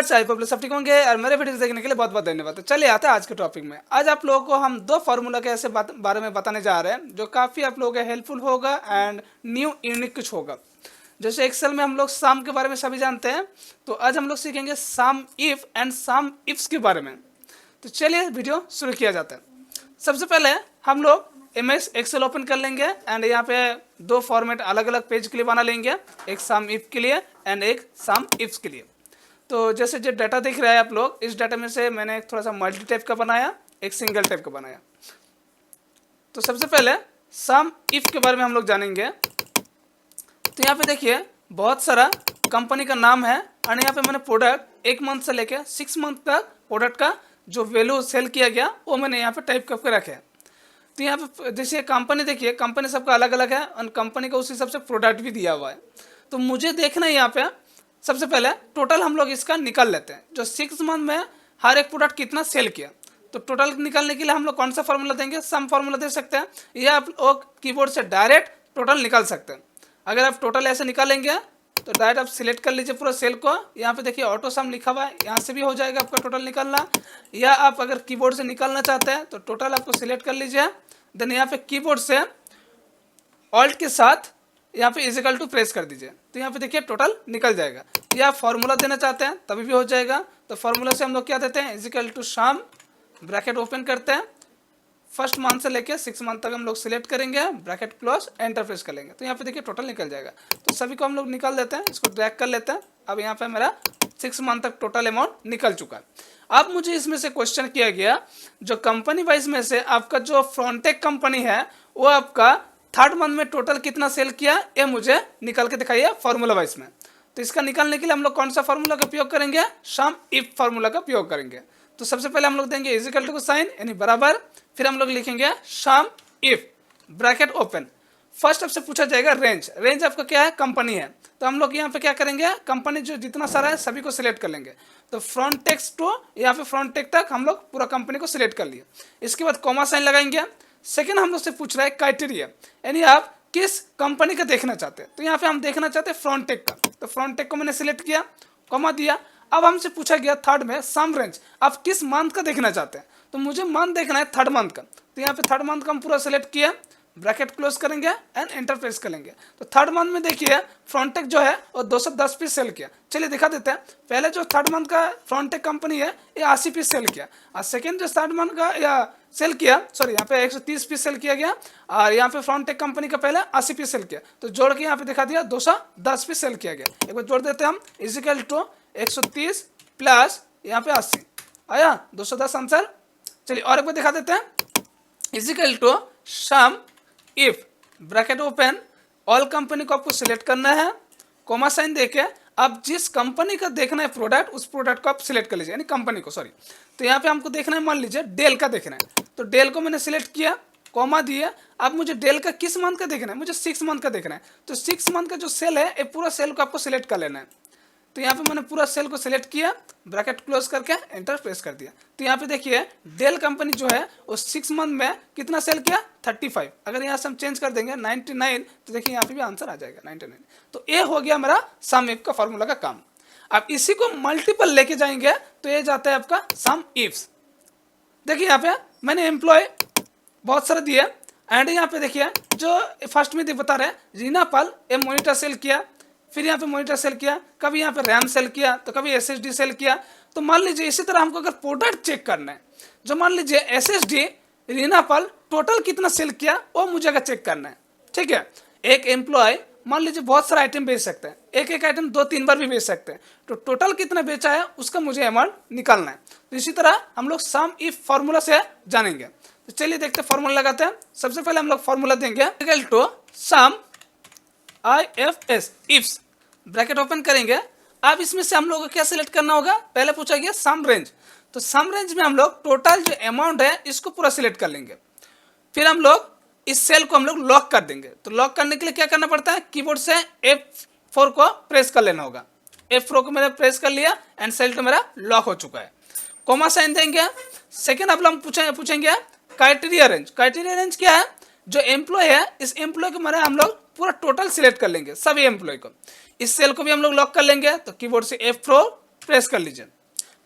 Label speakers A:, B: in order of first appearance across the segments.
A: Guys, I hope सब ठीक होंगे और मेरे वीडियो देखने के लिए बहुत बहुत धन्यवाद। तो चलिए आते हैं आज के टॉपिक में। आज आप लोगों को हम दो फार्मूला के ऐसे बारे में बताने जा रहे हैं जो काफ़ी आप लोगों के हेल्पफुल होगा एंड न्यू यूनिक कुछ होगा। जैसे एक्सेल में हम लोग सम के बारे में सभी जानते हैं, तो आज हम लोग सीखेंगे सम इफ एंड सम इफ्स के बारे में। तो चलिए वीडियो शुरू किया जाता है। सबसे पहले हम लोग MS एक्सेल ओपन कर लेंगे एंड यहाँ पे दो फॉर्मेट अलग अलग पेज के लिए बना लेंगे, एक सम इफ के लिए एंड एक सम इफ्स के लिए। तो जैसे जो डाटा दिख रहा है आप लोग, इस डाटा में से मैंने एक थोड़ा सा मल्टी टाइप का बनाया, एक सिंगल टाइप का बनाया। तो सबसे पहले सम इफ के बारे में हम लोग जानेंगे। तो यहाँ पे देखिए बहुत सारा कंपनी का नाम है और यहाँ पे मैंने प्रोडक्ट 1 मंथ से लेके 6 मंथ तक प्रोडक्ट का जो वैल्यू सेल किया गया वो मैंने यहाँ पे टाइप करके रखे हैं। तो यहाँ पे जैसे कंपनी देखिए, कंपनी सबका अलग अलग है और कंपनी का उस हिसाब से प्रोडक्ट भी दिया हुआ है। तो मुझे देखना है यहाँ पे सबसे पहले टोटल हम लोग इसका निकाल लेते हैं, जो 6 मंथ में हर एक प्रोडक्ट कितना सेल किया। तो टोटल निकालने के लिए हम लोग कौन सा फार्मूला देंगे, सम फार्मूला दे सकते हैं, या आप लोग कीबोर्ड से डायरेक्ट टोटल निकाल सकते हैं। अगर आप टोटल ऐसे निकालेंगे तो डायरेक्ट आप सिलेक्ट कर लीजिए पूरा सेल को। यहाँ पे देखिए ऑटो सम लिखा हुआ है, यहाँ से भी हो जाएगा आपका टोटल निकालना। या आप अगर कीबोर्ड से निकालना चाहते हैं तो टोटल आपको सिलेक्ट कर लीजिए, देन यहाँ पे कीबोर्ड से ऑल्ट के साथ यहाँ पे इजिकल टू प्रेस कर दीजिए, तो यहाँ पे देखिए टोटल निकल जाएगा। या आप फॉर्मूला देना चाहते हैं तभी भी हो जाएगा। तो फॉर्मूला से हम लोग क्या देते हैं, equal to sum, bracket open करते हैं, फर्स्ट मंथ से लेके 6 मंथ तक हम लोग सिलेक्ट करेंगे, ब्रैकेट क्लोज, एंटर प्रेस कर लेंगे, तो यहाँ पे देखिए टोटल निकल जाएगा। तो सभी को हम लोग निकाल देते हैं, इसको ड्रैग कर लेते हैं। अब यहाँ पे मेरा 6 मंथ तक टोटल अमाउंट निकल चुका है। अब मुझे इसमें से क्वेश्चन किया गया, जो कंपनी वाइज में से आपका जो फ्रंटेक कंपनी है वो आपका 3rd मंथ में टोटल कितना सेल किया, ये मुझे निकाल के दिखाइए फार्मूला वाइज में। तो इसका निकालने के लिए हम लोग कौन सा फार्मूला का उपयोग करेंगे, सम इफ फार्मूला का उपयोग करेंगे। तो सबसे पहले हम लोग देंगे इजिकल टू को साइन यानी बराबर, फिर हम लोग लिखेंगे सम इफ, ब्रैकेट ओपन। फर्स्ट आपसे पूछा जाएगा रेंज, रेंज आपका क्या है, कंपनी है। तो हम लोग यहाँ पे क्या करेंगे, कंपनी जो जितना सारा है सभी को सिलेक्ट कर लेंगे। तो फ्रंट टेक्स्ट टू यहाँ पे फ्रंट टेक तक हम लोग पूरा कंपनी को सिलेक्ट कर लिए। इसके बाद कॉमा साइन लगाएंगे। सेकेंड हम लोग से पूछ रहा है क्राइटेरिया, यानी आप किस कंपनी का देखना चाहते हैं। तो यहाँ पे हम देखना चाहते हैं फ्रंट टेक का, तो फ्रंट टेक को मैंने सिलेक्ट किया, कॉमा दिया। अब हमसे पूछा गया 3rd में सम रेंज, आप किस मंथ का देखना चाहते हैं। तो मुझे मंथ देखना है 3rd मंथ का, तो यहाँ पे 3rd मंथ का हम पूरा सिलेक्ट किया, ब्रैकेट क्लोज करेंगे एंड एंटर प्रेस करेंगे। तो 3rd मंथ में देखिए फ्रंटेक जो है वो 210 पीस सेल किया। चलिए दिखा देते हैं। पहले जो 3rd मंथ का फ्रंटेक कंपनी है ये 80 पीस सेल किया, और सेकेंड जो 3rd मंथ का या सेल किया, सॉरी यहाँ पे 130 पीस सेल किया गया, और यहाँ पे फ्रंटेक कंपनी का पहले 80 पीस सेल किया। तो जोड़ के यहाँ पे दिखा दिया 210 पीस सेल किया गया। एक बार जोड़ देते हैं हम, इजिकल टू 130 प्लस यहाँ पे 80 आया, 210 आंसर। चलिए और एक बार दिखा देते हैं, equal to sum if, bracket open, all company को आपको सिलेक्ट करना है, कोमा साइन देके आप जिस कंपनी का देखना है प्रोडक्ट, उस प्रोडक्ट को आप सिलेक्ट कर लीजिए, यानी कंपनी को, सॉरी। तो यहाँ पे हमको देखना है, मान लीजिए डेल का देखना है, तो डेल को मैंने सिलेक्ट किया, कोमा दिया। अब मुझे डेल का किस मंथ का देखना है, मुझे 6 मंथ का देखना है। तो 6 मंथ का जो सेल है ये पूरा सेल को आपको सिलेक्ट कर लेना है। तो यहाँ पे मैंने पूरा सेल को सिलेक्ट किया, ब्रैकेट क्लोज करके एंटर प्रेस कर दिया। तो यहाँ पे देखिए डेल कंपनी जो है वो 6 मंथ में कितना सेल किया, 35। अगर यहाँ से हम चेंज कर देंगे 99, तो देखिए यहाँ पे भी आंसर आ जाएगा 99। तो ये हो गया मेरा सम इफ का फॉर्मूला का काम। अब इसी को मल्टीपल लेके जाएंगे तो ये जाता है आपका सम इफ्स। देखिए यहाँ पे मैंने एम्प्लॉय बहुत सारे दिए, एंड यहाँ पे देखिए जो फर्स्ट में बता रहे रीना पाल, ये मॉनिटर सेल किया, फिर यहाँ पे मॉनिटर सेल किया, कभी यहाँ पे रैम सेल किया, तो कभी SSD सेल किया। तो मान लीजिए इसी तरह हमको अगर प्रोडक्ट चेक करना है, जो मान लीजिए SSD रीना पाल टोटल कितना सेल किया वो मुझे अगर चेक करना है, ठीक है। एक एम्प्लॉय मान लीजिए बहुत सारा आइटम बेच सकते हैं, एक एक आइटम 2-3 बार भी बेच सकते हैं, तो टोटल कितना बेचा है उसका मुझे अमाउंट निकालना है। तो इसी तरह हम लोग सम इफ फार्मूला से जानेंगे। तो चलिए देखते हैं, फार्मूला लगाते हैं। सबसे पहले हम लोग फार्मूला देंगे equal to sum IFS, ifs, bracket open करेंगे। अब इसमें से हम लोग को क्या सिलेक्ट करना होगा, पहले पूछा गया सम रेंज, तो सम रेंज में हम लोग टोटल जो अमाउंट है इसको पूरा सिलेक्ट कर लेंगे। फिर हम लोग इस सेल को हम लोग लॉक कर देंगे। तो लॉक करने के लिए क्या करना पड़ता है, कीबोर्ड से F4 को प्रेस कर लेना होगा। F4 को मैंने प्रेस कर लिया एंड सेल तो मेरा लॉक हो चुका है। कोमा साइन देंगे। सेकेंड अब हम पूछेंगे क्राइटेरिया रेंज। क्राइटेरिया रेंज क्या है, जो एम्प्लॉय है इस एम्प्लॉय को मेरा हम लोग पूरा टोटल सिलेक्ट कर लेंगे, सभी एम्प्लॉय को। इस सेल को भी हम लोग लॉक कर लेंगे, तो कीबोर्ड से F4 प्रेस कर लीजिए।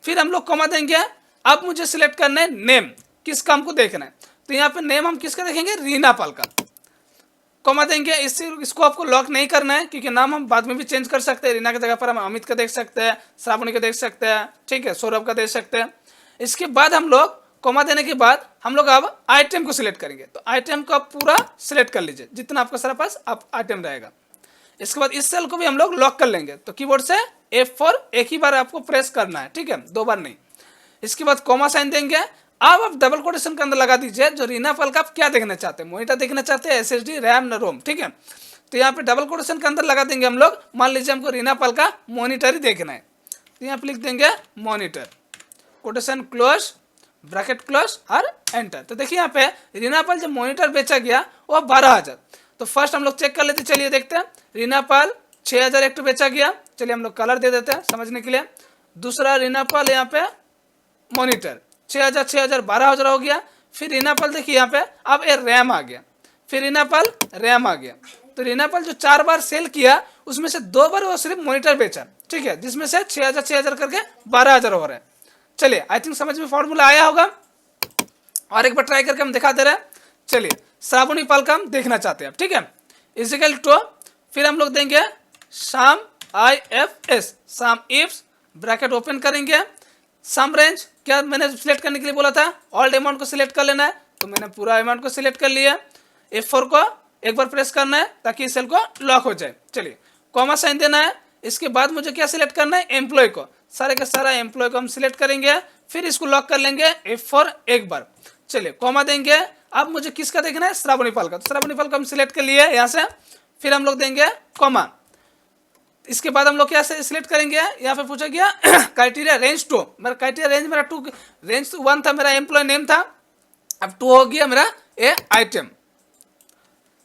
A: फिर हम लोग कॉमा देंगे। अब मुझे सिलेक्ट करना है नेम, किस काम को देखना है, तो यहाँ पे नेम हम किसका देखेंगे, रीना पाल का। कॉमा देंगे। इसको आपको लॉक नहीं करना है क्योंकि नाम हम बाद में भी चेंज कर सकते हैं। रीना की जगह पर हम अमित का देख सकते हैं, श्रावणी का देख सकते हैं, ठीक है, सौरभ का देख सकते हैं। इसके बाद हम लोग कॉमा देने के बाद हम लोग अब आइटम को सिलेक्ट करेंगे। तो आइटम को आप पूरा सिलेक्ट कर लीजिए जितना आपका सारा पास आप आइटम रहेगा। इसके बाद इस सेल को भी हम लोग लॉक कर लेंगे। तो कीबोर्ड से F4 एक ही बार आपको प्रेस करना है, ठीक है, 2 बार नहीं। इसके बाद कॉमा साइन देंगे। अब आप डबल कोटेशन के अंदर लगा दीजिए जो रीना पाल का आप क्या देखना चाहते हैं, मॉनिटर देखना चाहते हैं, SSD, रैम, रोम, ठीक है। तो यहाँ पे डबल कोटेशन के अंदर लगा देंगे हम लोग। मान लीजिए हमको रीना पाल का मॉनिटर ही देखना है, तो यहाँ पे लिख देंगे monitor, quotation close, bracket close और एंटर। तो देखिए यहाँ पे रीना पाल जो मॉनिटर बेचा गया वो 12,000। तो फर्स्ट हम लोग चेक कर लेते, चलिए देखते हैं। रीना पाल 6,000 एक बेचा गया। चलिए हम लोग कलर दे देते हैं समझने के लिए। दूसरा रीना पाल यहाँ पे मॉनिटर 6,000 6,000 12,000 हो गया। फिर रीना पाल देखिए यहाँ पे अब ये रैम आ गया, फिर रीना पाल रैम आ गया। तो रीना पाल जो 4 बार सेल किया उसमें से 2 बार वो सिर्फ मॉनिटर बेचा, ठीक है, जिसमें से 6,000 6,000 करके 12,000 हो रहा है। चलिए आई थिंक समझ में फॉर्मूला आया होगा। और एक बार ट्राई करके हम दिखा दे रहे हैं। चलिए श्रावणी पाल का हम देखना चाहते हैं, ठीक है, इजिकल टू, फिर हम लोग देंगे शाम IFS, शाम इफ्स, ब्रैकेट ओपन करेंगे। सम रेंज क्या मैंने सिलेक्ट करने के लिए बोला था, ऑल अमाउंट को सिलेक्ट कर लेना है, तो मैंने पूरा अमाउंट को सिलेक्ट कर लिया। F4 को एक बार प्रेस करना है ताकि इस सेल को लॉक हो जाए। चलिए कॉमा साइन देना है। इसके बाद मुझे क्या सिलेक्ट करना है, एम्प्लॉय को, सारे का सारा एम्प्लॉय को हम सिलेक्ट करेंगे। फिर इसको लॉक कर लेंगे F4 एक बार। चलिए कॉमा देंगे। अब मुझे किसका देखना है, श्रावणी पाल का। तो श्रावणी पाल को हम सिलेक्ट कर लिए यहाँ से। फिर हम लोग देंगे कॉमा। इसके बाद हम लोग क्या सिलेक्ट करेंगे, यहाँ पे पूछा गया क्राइटेरिया रेंज 2। मेरा क्राइटेरिया रेंज मेरा 2, रेंज 1 था, मेरा एम्प्लॉय नेम था, अब 2 हो गया मेरा ए आइटम।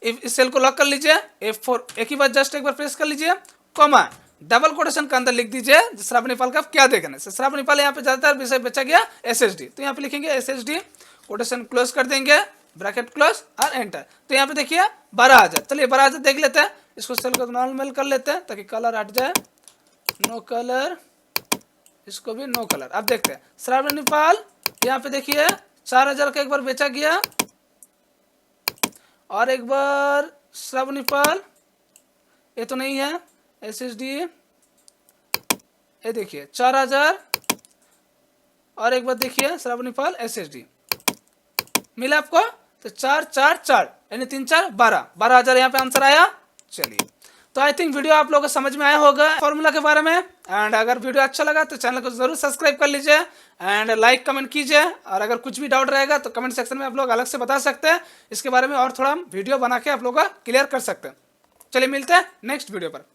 A: इस सेल को लॉक कर लीजिए। F4 एक ही बार जस्ट एक बार प्रेस कर लीजिए। कॉमा डबल कोटेशन के अंदर लिख दीजिए श्रावणी पाल का क्या देखना है। श्रावणी पाल यहाँ पे ज्यादातर विषय बचा गया SSD, तो यहाँ पे लिखेंगे SSD, कोटेशन क्लोज कर देंगे, ब्रैकेट क्लोज और एंटर। तो यहाँ पे देखिए 12,000। चलिए 12,000 देख लेते हैं। इसको सेल को नॉर्मल कर लेते हैं ताकि कलर हट जाए, नो कलर, इसको भी नो कलर। अब देखते हैं श्रावणी पाल यहाँ पे देखिए 4,000 का एक बार बेचा गया। और एक बार श्रावणी पाल, ये तो नहीं है SSD, ये देखिए 4,000। और एक बार देखिए श्रावणी पाल SSD मिला आपको, तो 4 4 4 यानी 3 4 12,000 यहाँ पे आंसर आया। चलिए तो आई थिंक वीडियो आप लोगों को समझ में आया होगा फॉर्मूला के बारे में। एंड अगर वीडियो अच्छा लगा तो चैनल को जरूर सब्सक्राइब कर लीजिए एंड लाइक कमेंट कीजिए। और अगर कुछ भी डाउट रहेगा तो कमेंट सेक्शन में आप लोग अलग से बता सकते हैं इसके बारे में, और थोड़ा हम वीडियो बना के आप लोग का क्लियर कर सकते हैं। चलिए मिलते हैं नेक्स्ट वीडियो पर।